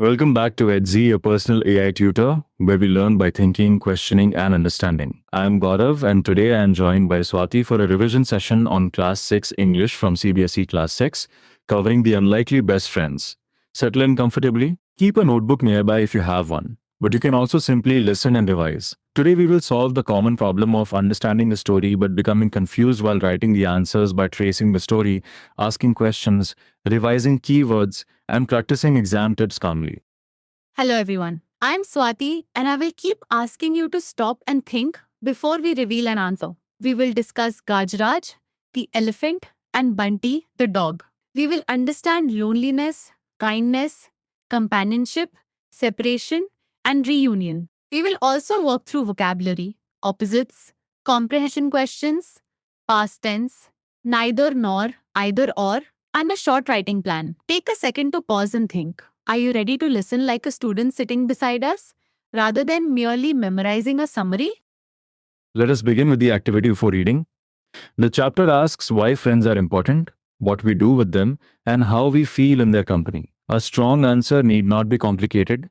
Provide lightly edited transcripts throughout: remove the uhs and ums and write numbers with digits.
Welcome back to EdZ, your personal AI tutor, where we learn by thinking, questioning, and understanding. I'm Gaurav, and today I am joined by Swati for a revision session on Class 6 English from CBSE Class 6, covering the unlikely best friends. Settle in comfortably. Keep a notebook nearby if you have one, but you can also simply listen and revise. Today we will solve the common problem of understanding a story but becoming confused while writing the answers by tracing the story, asking questions, revising keywords, and practicing exam tips calmly. Hello everyone. I'm Swati and I will keep asking you to stop and think before we reveal an answer. We will discuss Gajraj, the elephant, and Bunty, the dog. We will understand loneliness, kindness, companionship, separation, and reunion. We will also work through vocabulary, opposites, comprehension questions, past tense, neither nor, either or, and a short writing plan. Take a second to pause and think. Are you ready to listen like a student sitting beside us, rather than merely memorizing a summary? Let us begin with the activity before reading. The chapter asks why friends are important, what we do with them, and how we feel in their company. A strong answer need not be complicated.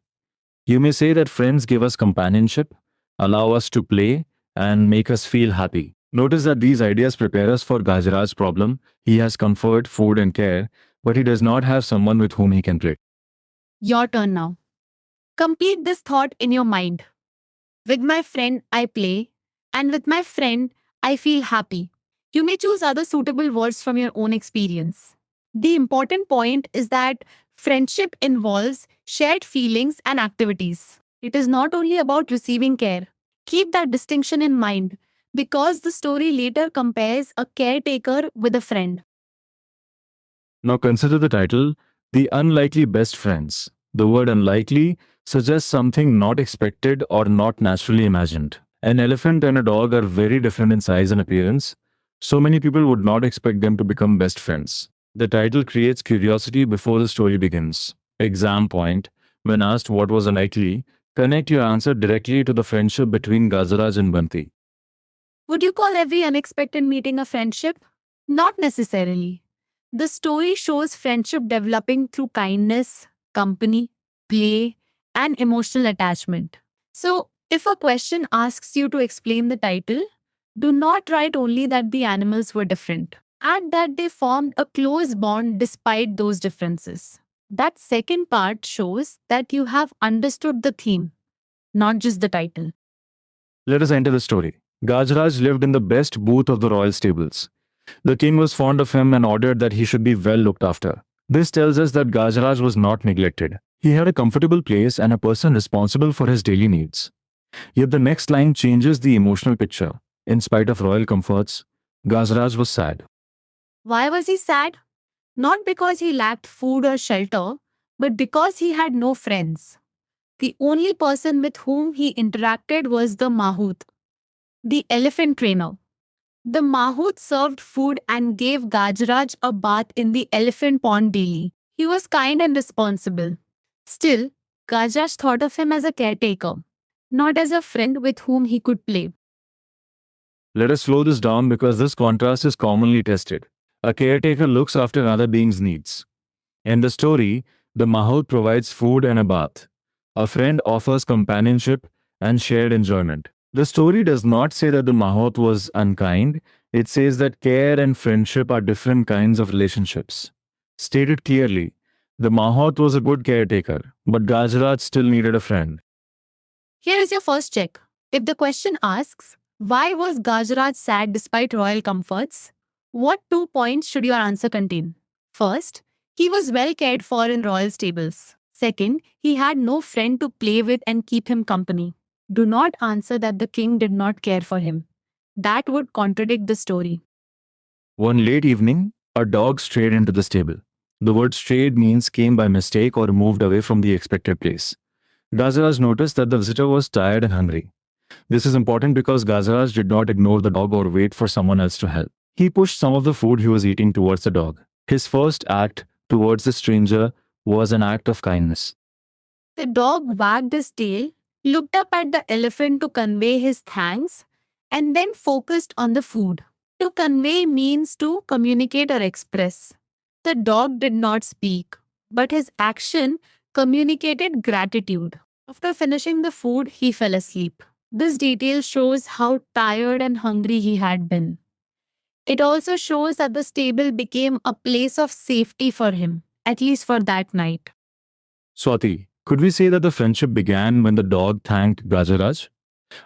You may say that friends give us companionship, allow us to play, and make us feel happy. Notice that these ideas prepare us for Gajraj's problem. He has comfort, food, and care, but he does not have someone with whom he can play. Your turn now. Complete this thought in your mind. With my friend, I play, and with my friend, I feel happy. You may choose other suitable words from your own experience. The important point is that friendship involves shared feelings and activities. It is not only about receiving care. Keep that distinction in mind because the story later compares a caretaker with a friend. Now consider the title, The Unlikely Best Friends. The word unlikely suggests something not expected or not naturally imagined. An elephant and a dog are very different in size and appearance, so many people would not expect them to become best friends. The title creates curiosity before the story begins. Exam point. When asked what was unlikely, connect your answer directly to the friendship between Gazaraj and Banti. Would you call every unexpected meeting a friendship? Not necessarily. The story shows friendship developing through kindness, company, play, and emotional attachment. So, if a question asks you to explain the title, do not write only that the animals were different. Add that they formed a close bond despite those differences. That second part shows that you have understood the theme, not just the title. Let us enter the story. Gajraj lived in the best booth of the royal stables. The king was fond of him and ordered that he should be well looked after. This tells us that Gajraj was not neglected. He had a comfortable place and a person responsible for his daily needs. Yet the next line changes the emotional picture. In spite of royal comforts, Gajraj was sad. Why was he sad? Not because he lacked food or shelter, but because he had no friends. The only person with whom he interacted was the Mahout, the elephant trainer. The Mahout served food and gave Gajraj a bath in the elephant pond daily. He was kind and responsible. Still, Gajraj thought of him as a caretaker, not as a friend with whom he could play. Let us slow this down because this contrast is commonly tested. A caretaker looks after another being's needs. In the story, the Mahout provides food and a bath. A friend offers companionship and shared enjoyment. The story does not say that the Mahout was unkind, it says that care and friendship are different kinds of relationships. Stated clearly, the Mahout was a good caretaker, but Gajraj still needed a friend. Here is your first check. If the question asks, why was Gajraj sad despite royal comforts? What 2 points should your answer contain? First, he was well cared for in royal stables. Second, he had no friend to play with and keep him company. Do not answer that the king did not care for him. That would contradict the story. One late evening, a dog strayed into the stable. The word strayed means came by mistake or moved away from the expected place. Gajraj noticed that the visitor was tired and hungry. This is important because Gazaraj did not ignore the dog or wait for someone else to help. He pushed some of the food he was eating towards the dog. His first act towards the stranger was an act of kindness. The dog wagged his tail, looked up at the elephant to convey his thanks, and then focused on the food. To convey means to communicate or express. The dog did not speak, but his action communicated gratitude. After finishing the food, he fell asleep. This detail shows how tired and hungry he had been. It also shows that the stable became a place of safety for him, at least for that night. Swati, could we say that the friendship began when the dog thanked Gajaraj?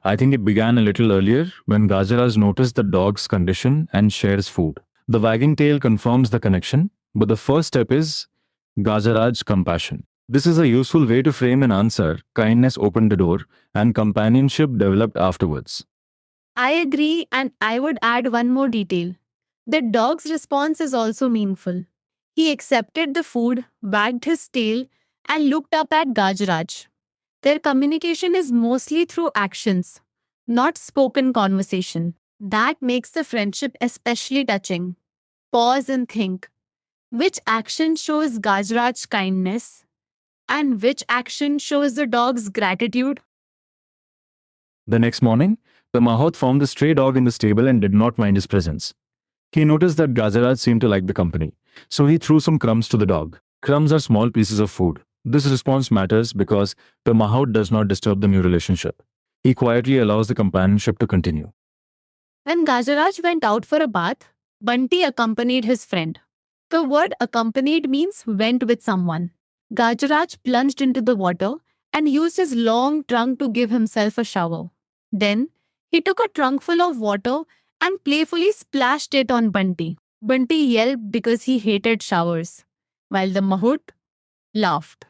I think it began a little earlier when Gajaraj noticed the dog's condition and shares food. The wagging tail confirms the connection, but the first step is Gajaraj's compassion. This is a useful way to frame an answer. Kindness opened the door, and companionship developed afterwards. I agree, and I would add one more detail. The dog's response is also meaningful. He accepted the food, wagged his tail, and looked up at Gajaraj. Their communication is mostly through actions, not spoken conversation. That makes the friendship especially touching. Pause and think. Which action shows Gajaraj's kindness and which action shows the dog's gratitude? The next morning, the Mahout found the stray dog in the stable and did not mind his presence. He noticed that Gajaraj seemed to like the company, so he threw some crumbs to the dog. Crumbs are small pieces of food. This response matters because the Mahout does not disturb the new relationship. He quietly allows the companionship to continue. When Gajaraj went out for a bath, Bunty accompanied his friend. The word accompanied means went with someone. Gajaraj plunged into the water and used his long trunk to give himself a shower. Then, he took a trunkful of water and playfully splashed it on Bunty. Bunty yelped because he hated showers, while the Mahout laughed.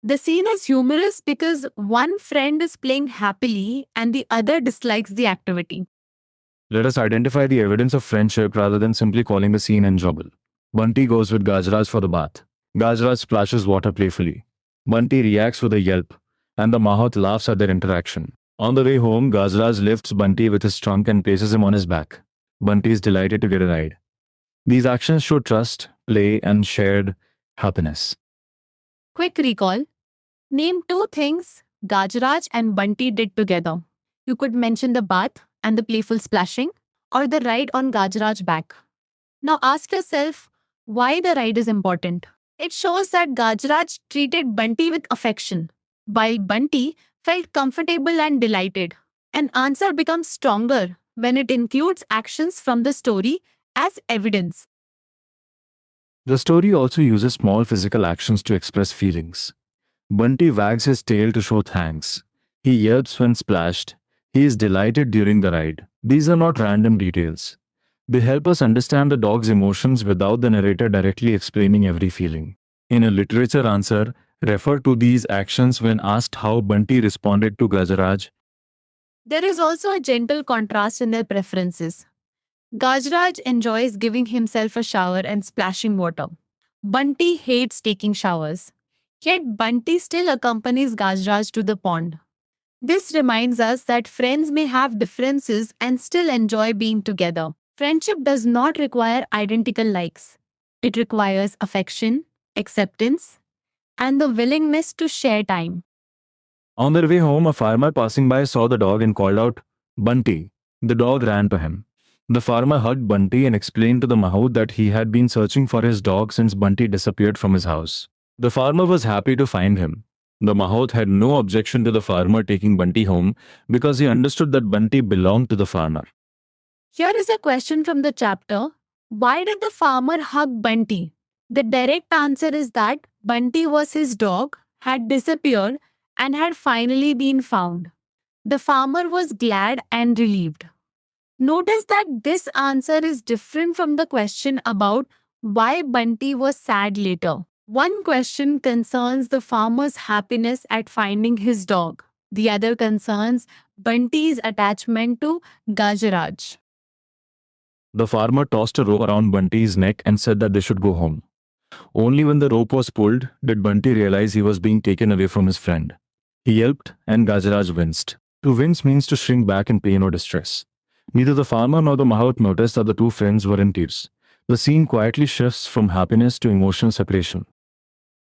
The scene is humorous because one friend is playing happily and the other dislikes the activity. Let us identify the evidence of friendship rather than simply calling the scene enjoyable. Bunty goes with Gajaraj for the bath. Gajaraj splashes water playfully. Bunty reacts with a yelp, and the Mahout laughs at their interaction. On the way home, Gajaraj lifts Bunty with his trunk and places him on his back. Bunty is delighted to get a ride. These actions show trust, play, and shared happiness. Quick recall. Name two things Gajaraj and Bunty did together. You could mention the bath and the playful splashing or the ride on Gajaraj's back. Now ask yourself why the ride is important. It shows that Gajaraj treated Bunty with affection, while Bunty felt comfortable and delighted. An answer becomes stronger when it includes actions from the story as evidence. The story also uses small physical actions to express feelings. Bunty wags his tail to show thanks. He yelps when splashed. He is delighted during the ride. These are not random details. They help us understand the dog's emotions without the narrator directly explaining every feeling. In a literature answer, refer to these actions when asked how Bunty responded to Gajaraj. There is also a gentle contrast in their preferences. Gajaraj enjoys giving himself a shower and splashing water. Bunty hates taking showers. Yet Bunty still accompanies Gajaraj to the pond. This reminds us that friends may have differences and still enjoy being together. Friendship does not require identical likes. It requires affection, acceptance, and the willingness to share time. On their way home, a farmer passing by saw the dog and called out, Bunty. The dog ran to him. The farmer hugged Bunty and explained to the Mahout that he had been searching for his dog since Bunty disappeared from his house. The farmer was happy to find him. The Mahout had no objection to the farmer taking Bunty home because he understood that Bunty belonged to the farmer. Here is a question from the chapter. Why did the farmer hug Bunty? The direct answer is that Bunty was his dog, had disappeared, and had finally been found. The farmer was glad and relieved. Notice that this answer is different from the question about why Bunty was sad later. One question concerns the farmer's happiness at finding his dog. The other concerns Bunty's attachment to Gajaraj. The farmer tossed a rope around Bunty's neck and said that they should go home. Only when the rope was pulled did Bunty realize he was being taken away from his friend. He yelped and Gajaraj winced. To wince means to shrink back in pain or distress. Neither the farmer nor the Mahout noticed that the two friends were in tears. The scene quietly shifts from happiness to emotional separation.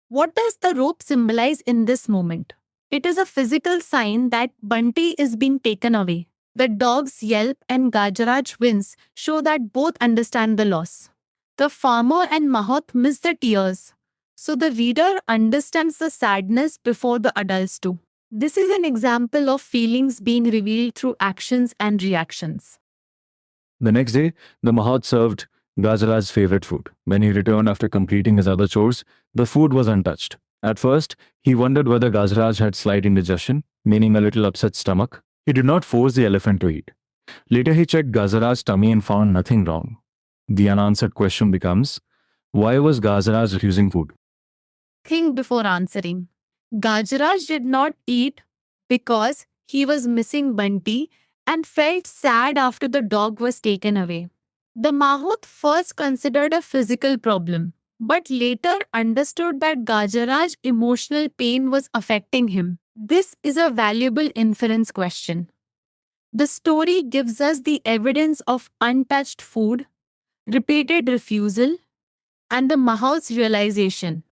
What does the rope symbolize in this moment? It is a physical sign that Bunty is being taken away. The dog's yelp and Gajaraj wince show that both understand the loss. The farmer and Mahout miss the tears, So the reader understands the sadness before the adults do. This is an example of feelings being revealed through actions and reactions. The next day, the Mahat served Gajaraj's favorite food. When he returned after completing his other chores, the food was untouched. At first, he wondered whether Gajaraj had slight indigestion, meaning a little upset stomach. He did not force the elephant to eat. Later, he checked Gajaraj's tummy and found nothing wrong. The unanswered question becomes, why was Gajaraj refusing food? Think before answering. Gajaraj did not eat because he was missing Bunty and felt sad after the dog was taken away. The Mahout first considered a physical problem, but later understood that Gajaraj's emotional pain was affecting him. This is a valuable inference question. The story gives us the evidence of untouched food, repeated refusal, and the Mahout's realization.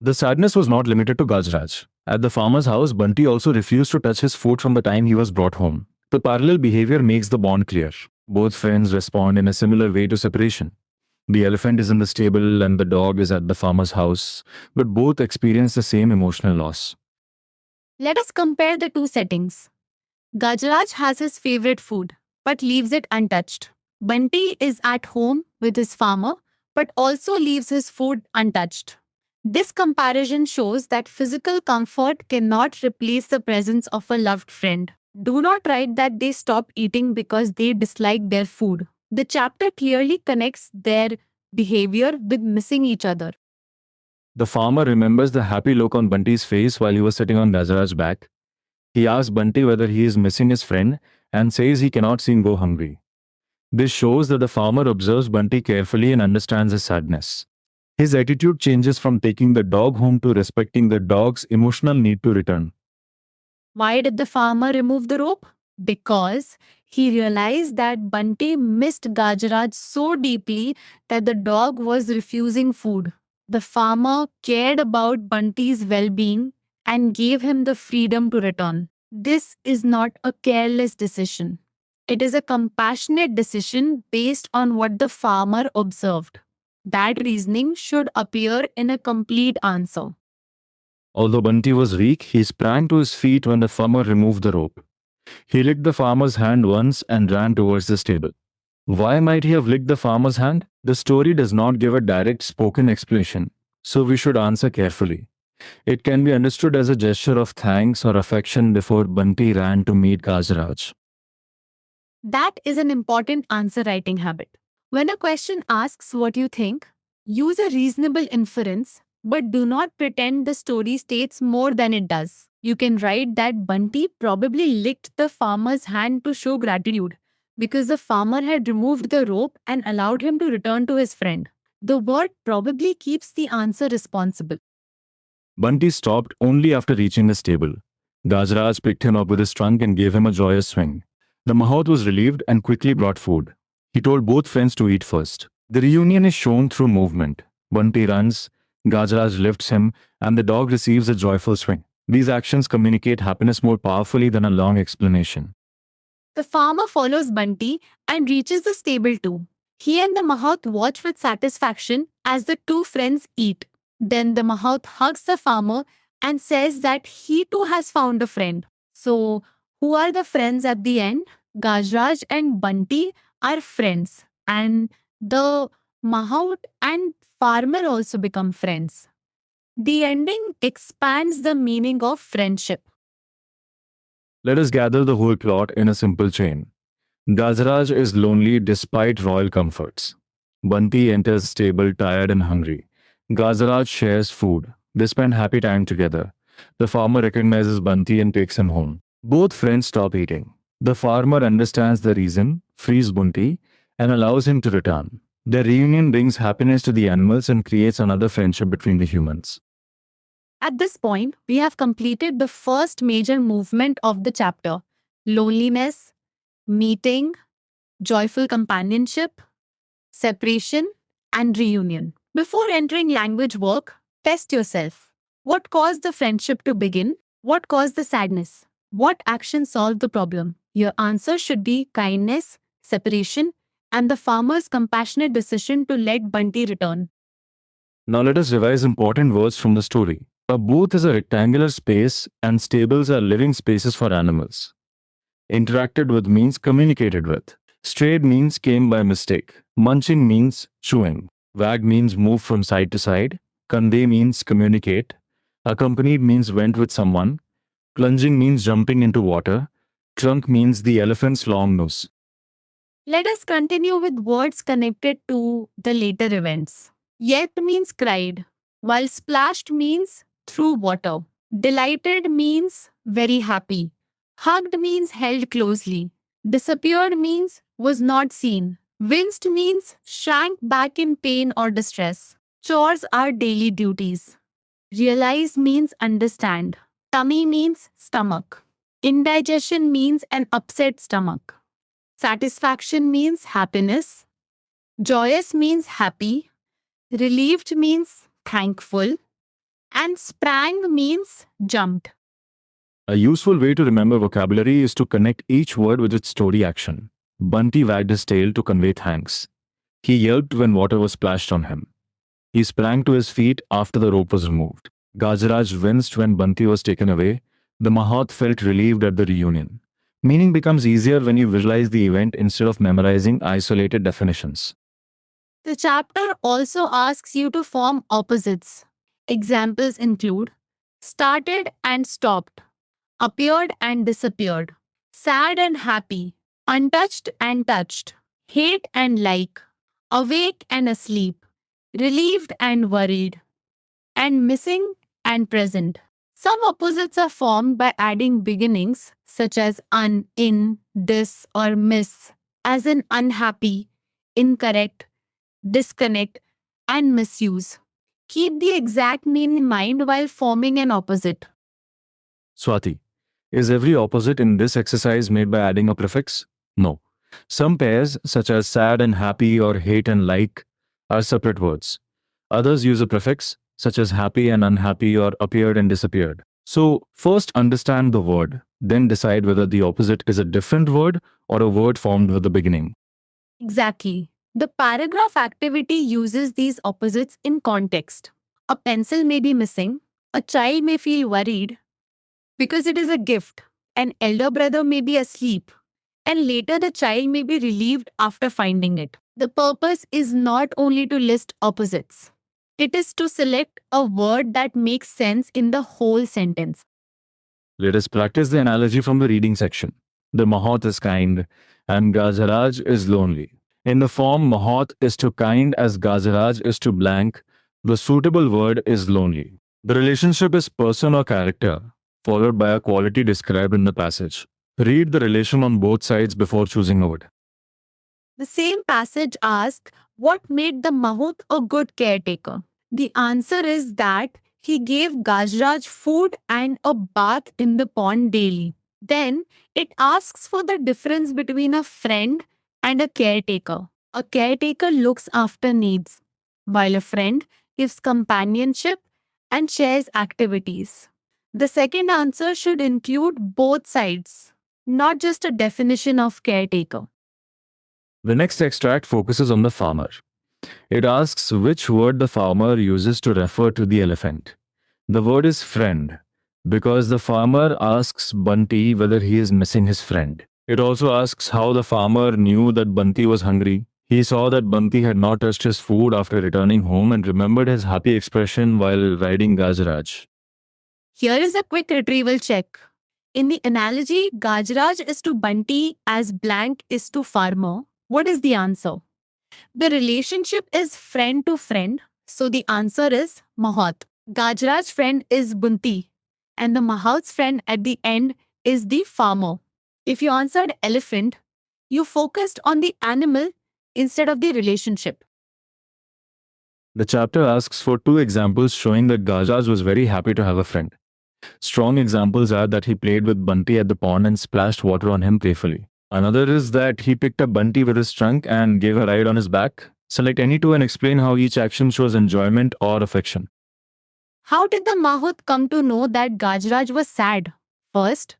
The sadness was not limited to Gajaraj. At the farmer's house, Bunty also refused to touch his food from the time he was brought home. The parallel behavior makes the bond clear. Both friends respond in a similar way to separation. The elephant is in the stable and the dog is at the farmer's house, but both experience the same emotional loss. Let us compare the two settings. Gajaraj has his favorite food, but leaves it untouched. Bunty is at home with his farmer, but also leaves his food untouched. This comparison shows that physical comfort cannot replace the presence of a loved friend. Do not write that they stop eating because they dislike their food. The chapter clearly connects their behavior with missing each other. The farmer remembers the happy look on Bunty's face while he was sitting on Gajaraj's back. He asks Bunty whether he is missing his friend and says he cannot see him go hungry. This shows that the farmer observes Bunty carefully and understands his sadness. His attitude changes from taking the dog home to respecting the dog's emotional need to return. Why did the farmer remove the rope? Because he realized that Bunty missed Gajaraj so deeply that the dog was refusing food. The farmer cared about Bunty's well being and gave him the freedom to return. This is not a careless decision. It is a compassionate decision based on what the farmer observed. That reasoning should appear in a complete answer. Although Bunty was weak, he sprang to his feet when the farmer removed the rope. He licked the farmer's hand once and ran towards the stable. Why might he have licked the farmer's hand? The story does not give a direct spoken explanation, so we should answer carefully. It can be understood as a gesture of thanks or affection before Bunty ran to meet Gajaraj. That is an important answer writing habit. When a question asks what you think, use a reasonable inference, but do not pretend the story states more than it does. You can write that Bunty probably licked the farmer's hand to show gratitude because the farmer had removed the rope and allowed him to return to his friend. The word probably keeps the answer responsible. Bunty stopped only after reaching the stable. Gajaraj picked him up with his trunk and gave him a joyous swing. The Mahout was relieved and quickly brought food. He told both friends to eat first. The reunion is shown through movement. Bunty runs, Gajaraj lifts him, and the dog receives a joyful swing. These actions communicate happiness more powerfully than a long explanation. The farmer follows Bunty and reaches the stable too. He and the Mahout watch with satisfaction as the two friends eat. Then the Mahout hugs the farmer and says that he too has found a friend. So, who are the friends at the end? Gajaraj and Bunty are friends, and the Mahout and farmer also become friends. The ending expands the meaning of friendship. Let us gather the whole plot in a simple chain. Gajaraj is lonely despite royal comforts. Bunty enters stable tired and hungry. Gajaraj shares food. They spend happy time together. The farmer recognizes Bunty and takes him home. Both friends stop eating. The farmer understands the reason, frees Bunty, and allows him to return. Their reunion brings happiness to the animals and creates another friendship between the humans. At this point, we have completed the first major movement of the chapter: loneliness, meeting, joyful companionship, separation, and reunion. Before entering language work, test yourself. What caused the friendship to begin? What caused the sadness? What action solved the problem? Your answer should be kindness, separation, and the farmer's compassionate decision to let Bunty return. Now let us revise important words from the story. A booth is a rectangular space and stables are living spaces for animals. Interacted with means communicated with. Strayed means came by mistake. Munching means chewing. Wag means move from side to side. Convey means communicate. Accompanied means went with someone. Plunging means jumping into water. Trunk means the elephant's long nose. Let us continue with words connected to the later events. Yet means cried, while splashed means through water. Delighted means very happy. Hugged means held closely. Disappeared means was not seen. Winced means shrank back in pain or distress. Chores are daily duties. Realize means understand. Tummy means stomach. Indigestion means an upset stomach. Satisfaction means happiness. Joyous means happy. Relieved means thankful. And sprang means jumped. A useful way to remember vocabulary is to connect each word with its story action. Bunty wagged his tail to convey thanks. He yelped when water was splashed on him. He sprang to his feet after the rope was removed. Gajaraj winced when Bunty was taken away. The Mahat felt relieved at the reunion. Meaning becomes easier when you visualize the event instead of memorizing isolated definitions. The chapter also asks you to form opposites. Examples include started and stopped, appeared and disappeared, sad and happy, untouched and touched, hate and like, awake and asleep, relieved and worried, and missing and present. Some opposites are formed by adding beginnings such as un, in, dis, or miss, as in unhappy, incorrect, disconnect, and misuse. Keep the exact name in mind while forming an opposite. Swati, is every opposite in this exercise made by adding a prefix? No. Some pairs, such as sad and happy or hate and like, are separate words. Others use a prefix, such as happy and unhappy or appeared and disappeared. So, first understand the word, then decide whether the opposite is a different word or a word formed with the beginning. Exactly. The paragraph activity uses these opposites in context. A pencil may be missing, a child may feel worried because it is a gift, an elder brother may be asleep, and later the child may be relieved after finding it. The purpose is not only to list opposites, it is to select a word that makes sense in the whole sentence. Let us practice the analogy from the reading section. The Mahat is kind and Gajaraj is lonely. In the form Mahat is to kind as Gajaraj is to blank, the suitable word is lonely. The relationship is person or character, followed by a quality described in the passage. Read the relation on both sides before choosing a word. The same passage asks, what made the Mahout a good caretaker? The answer is that he gave Gajraj food and a bath in the pond daily. Then it asks for the difference between a friend and a caretaker. A caretaker looks after needs, while a friend gives companionship and shares activities. The second answer should include both sides, not just a definition of caretaker. The next extract focuses on the farmer. It asks which word the farmer uses to refer to the elephant. The word is friend, because the farmer asks Bunty whether he is missing his friend. It also asks how the farmer knew that Bunty was hungry. He saw that Bunty had not touched his food after returning home and remembered his happy expression while riding Gajaraj. Here is a quick retrieval check. In the analogy, Gajraj is to Bunty as blank is to farmer. What is the answer? The relationship is friend to friend, so the answer is Mahat. Gajraj's friend is Bunty, and the Mahat's friend at the end is the farmer. If you answered elephant, you focused on the animal instead of the relationship. The chapter asks for two examples showing that Gajaraj was very happy to have a friend. Strong examples are that he played with Bunty at the pond and splashed water on him playfully. Another is that he picked up Bunty with his trunk and gave a ride on his back. Select any two and explain how each action shows enjoyment or affection. How did the Mahout come to know that Gajraj was sad? First,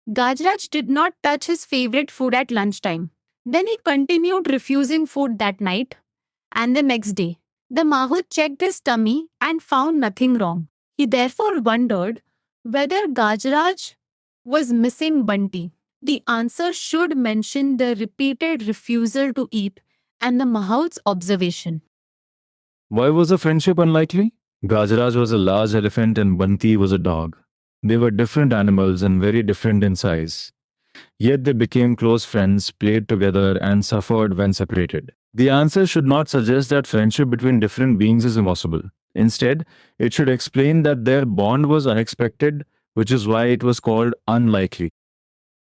Gajraj did not touch his favorite food at lunchtime. Then he continued refusing food that night and the next day. The Mahout checked his tummy and found nothing wrong. He therefore wondered whether Gajraj was missing Bunty. The answer should mention the repeated refusal to eat and the Mahout's observation. Why was the friendship unlikely? Gajaraj was a large elephant and Bunty was a dog. They were different animals and very different in size. Yet they became close friends, played together, and suffered when separated. The answer should not suggest that friendship between different beings is impossible. Instead, it should explain that their bond was unexpected, which is why it was called unlikely.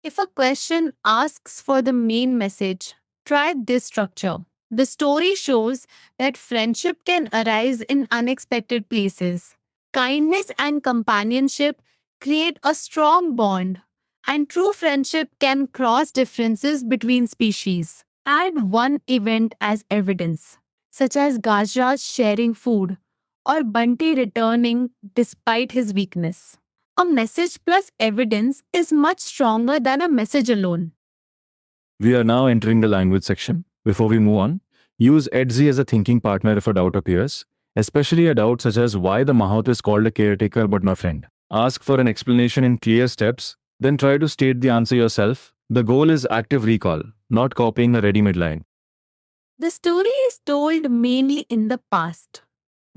If a question asks for the main message, try this structure. The story shows that friendship can arise in unexpected places. Kindness and companionship create a strong bond, and true friendship can cross differences between species. Add one event as evidence, such as Gajraj sharing food or Bunty returning despite his weakness. A message plus evidence is much stronger than a message alone. We are now entering the language section. Before we move on, use Edzi as a thinking partner if a doubt appears, especially a doubt such as why the Mahout is called a caretaker but not friend. Ask for an explanation in clear steps, then try to state the answer yourself. The goal is active recall, not copying a ready-made line. The story is told mainly in the past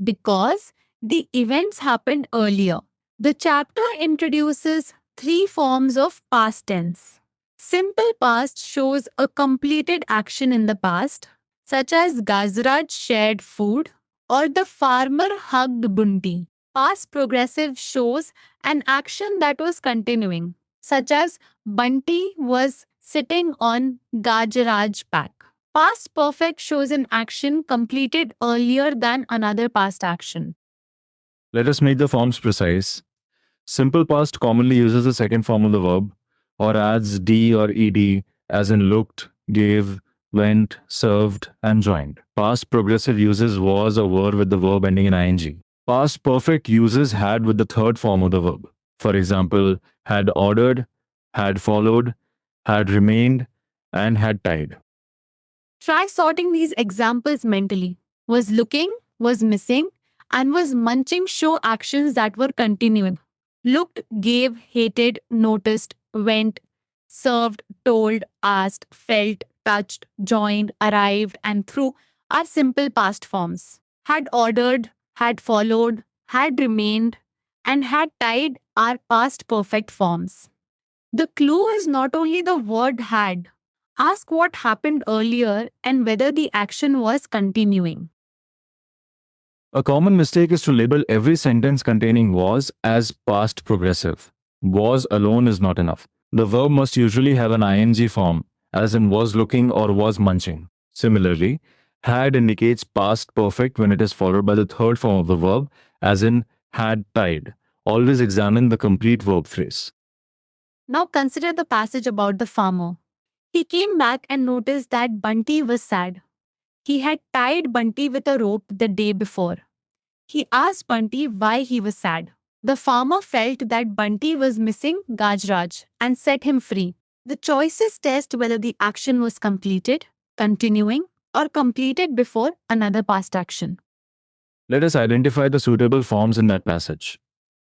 because the events happened earlier. The chapter introduces three forms of past tense. Simple past shows a completed action in the past, such as Gazraj shared food or the farmer hugged Bunty. Past progressive shows an action that was continuing, such as Bunty was sitting on Gajraj's back. Past perfect shows an action completed earlier than another past action. Let us make the forms precise. Simple past commonly uses the second form of the verb or adds d or ed as in looked, gave, went, served, and joined. Past progressive uses was or were with the verb ending in ing. Past perfect uses had with the third form of the verb. For example, had ordered, had followed, had remained, and had tied. Try sorting these examples mentally. Was looking, was missing, and was munching show actions that were continuing. Looked, gave, hated, noticed, went, served, told, asked, felt, touched, joined, arrived, and through are simple past forms. Had ordered, had followed, had remained, and had tied are past perfect forms. The clue is not only the word had. Ask what happened earlier and whether the action was continuing. A common mistake is to label every sentence containing was as past progressive. Was alone is not enough. The verb must usually have an ing form, as in was looking or was munching. Similarly, had indicates past perfect when it is followed by the third form of the verb, as in had tied. Always examine the complete verb phrase. Now consider the passage about the farmer. He came back and noticed that Bunty was sad. He had tied Bunty with a rope the day before. He asked Bunty why he was sad. The farmer felt that Bunty was missing Gajraj and set him free. The choices test whether the action was completed, continuing, or completed before another past action. Let us identify the suitable forms in that passage.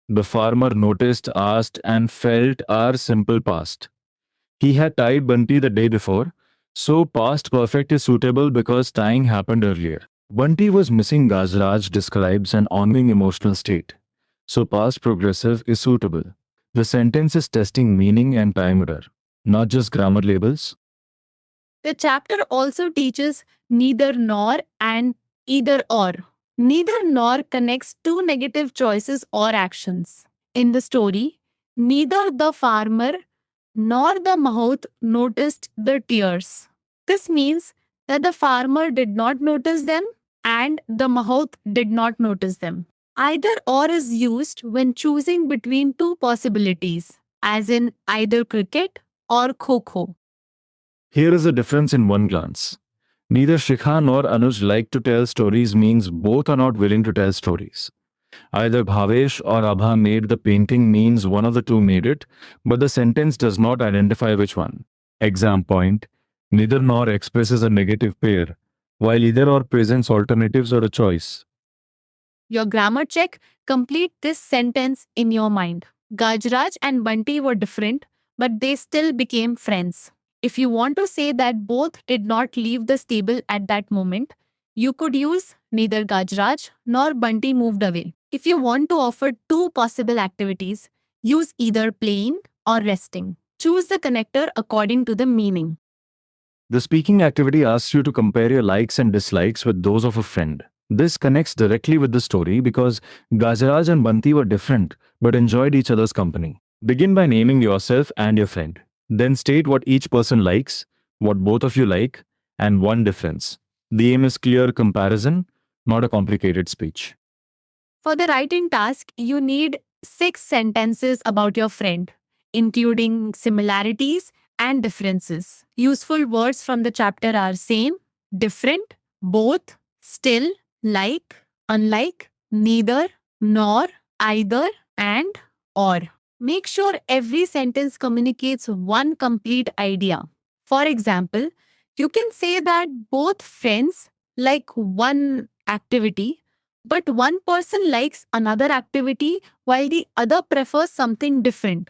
The farmer noticed, asked, and felt are simple past. He had tied Bunty the day before, so past perfect is suitable because tying happened earlier. Bunty was missing Gajraj describes an ongoing emotional state, so past progressive is suitable. The sentence is testing meaning and time error, not just grammar labels. The chapter also teaches neither nor and either or. Neither nor connects two negative choices or actions. In the story, neither the farmer nor the Mahout noticed the tears. This means that the farmer did not notice them and the Mahout did not notice them. Either or is used when choosing between two possibilities, as in either cricket or kho. Here is the difference in one glance. Neither Shikha nor Anuj like to tell stories means both are not willing to tell stories. Either Bhavesh or Abha made the painting means one of the two made it, but the sentence does not identify which one. Exam point. Neither nor expresses a negative pair, while either or presents alternatives or a choice. Your grammar check, complete this sentence in your mind. Gajraj and Bunty were different, but they still became friends. If you want to say that both did not leave the stable at that moment, you could use neither Gajraj nor Bunty moved away. If you want to offer two possible activities, use either playing or resting. Choose the connector according to the meaning. The speaking activity asks you to compare your likes and dislikes with those of a friend. This connects directly with the story because Gajaraj and Banti were different but enjoyed each other's company. Begin by naming yourself and your friend. Then state what each person likes, what both of you like, and one difference. The aim is clear comparison, not a complicated speech. For the writing task, you need 6 sentences about your friend, including similarities and differences. Useful words from the chapter are same, different, both, still, like, unlike, neither, nor, either, and, or. Make sure every sentence communicates one complete idea. For example, you can say that both friends like one activity, but one person likes another activity while the other prefers something different.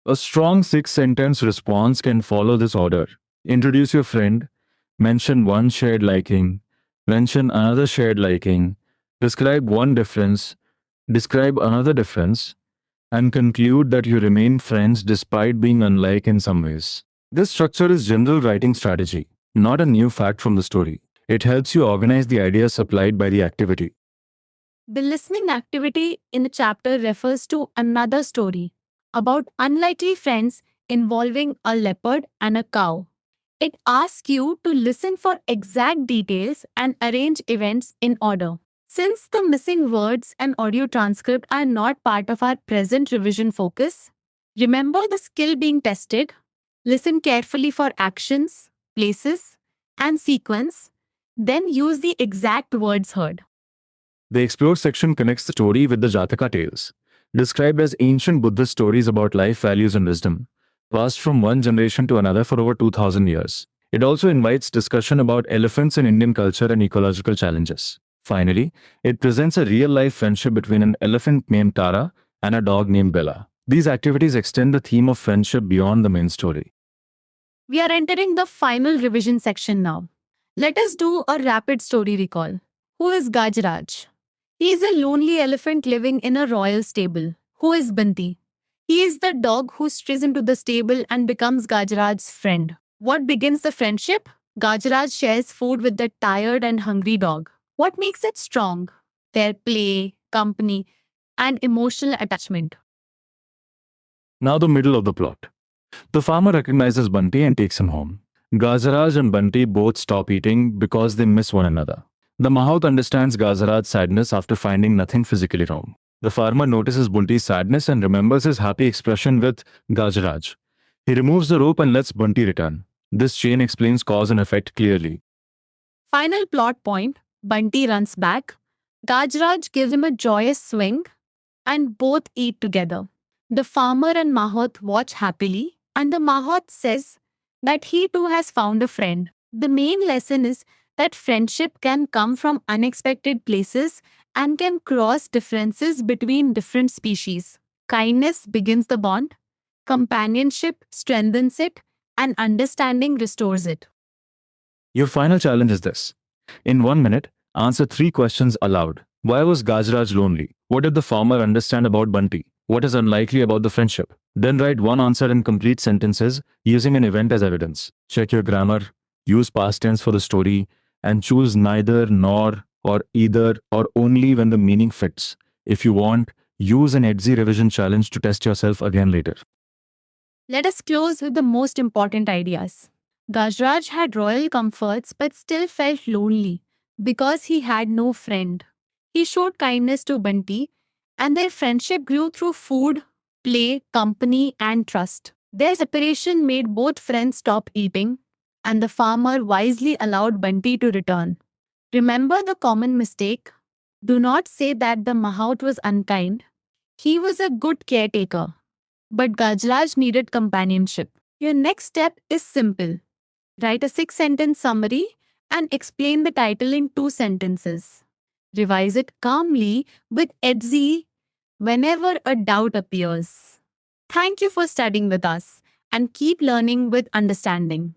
A strong 6 sentence response can follow this order. Introduce your friend, mention one shared liking, mention another shared liking, describe one difference, describe another difference, and conclude that you remain friends despite being unlike in some ways. This structure is general writing strategy, not a new fact from the story. It helps you organize the ideas supplied by the activity. The listening activity in the chapter refers to another story about unlikely friends involving a leopard and a cow. It asks you to listen for exact details and arrange events in order. Since the missing words and audio transcript are not part of our present revision focus, remember the skill being tested. Listen carefully for actions, places, and sequence, then use the exact words heard. The Explore section connects the story with the Jataka tales, described as ancient Buddhist stories about life values and wisdom, passed from one generation to another for over 2000 years. It also invites discussion about elephants in Indian culture and ecological challenges. Finally, it presents a real-life friendship between an elephant named Tara and a dog named Bella. These activities extend the theme of friendship beyond the main story. We are entering the final revision section now. Let us do a rapid story recall. Who is Gajraj? He is a lonely elephant living in a royal stable. Who is Banti? He is the dog who strays into the stable and becomes Gajraj's friend. What begins the friendship? Gajraj shares food with the tired and hungry dog. What makes it strong? Their play, company, and emotional attachment. Now the middle of the plot. The farmer recognizes Bunty and takes him home. Gazaraj and Bunty both stop eating because they miss one another. The Mahout understands Gazaraj's sadness after finding nothing physically wrong. The farmer notices Bunty's sadness and remembers his happy expression with Gazaraj. He removes the rope and lets Bunty return. This chain explains cause and effect clearly. Final plot point, Bunty runs back. Gajraj gives him a joyous swing and both eat together. The farmer and Mahout watch happily, and the Mahout says that he too has found a friend. The main lesson is that friendship can come from unexpected places and can cross differences between different species. Kindness begins the bond, companionship strengthens it, and understanding restores it. Your final challenge is this. In 1 minute, answer 3 questions aloud. Why was Gajraj lonely? What did the farmer understand about Bunty? What is unlikely about the friendship? Then write one answer in complete sentences using an event as evidence. Check your grammar, use past tense for the story, and choose neither, nor, or either, or only when the meaning fits. If you want, use an EDSI revision challenge to test yourself again later. Let us close with the most important ideas. Gajraj had royal comforts but still felt lonely because he had no friend. He showed kindness to Bunty, and their friendship grew through food, play, company, and trust. Their separation made both friends stop eating, and the farmer wisely allowed Bunty to return. Remember the common mistake? Do not say that the Mahout was unkind. He was a good caretaker. But Gajraj needed companionship. Your next step is simple. Write a 6 sentence summary and explain the title in 2 sentences. Revise it calmly with Etsy whenever a doubt appears. Thank you for studying with us and keep learning with understanding.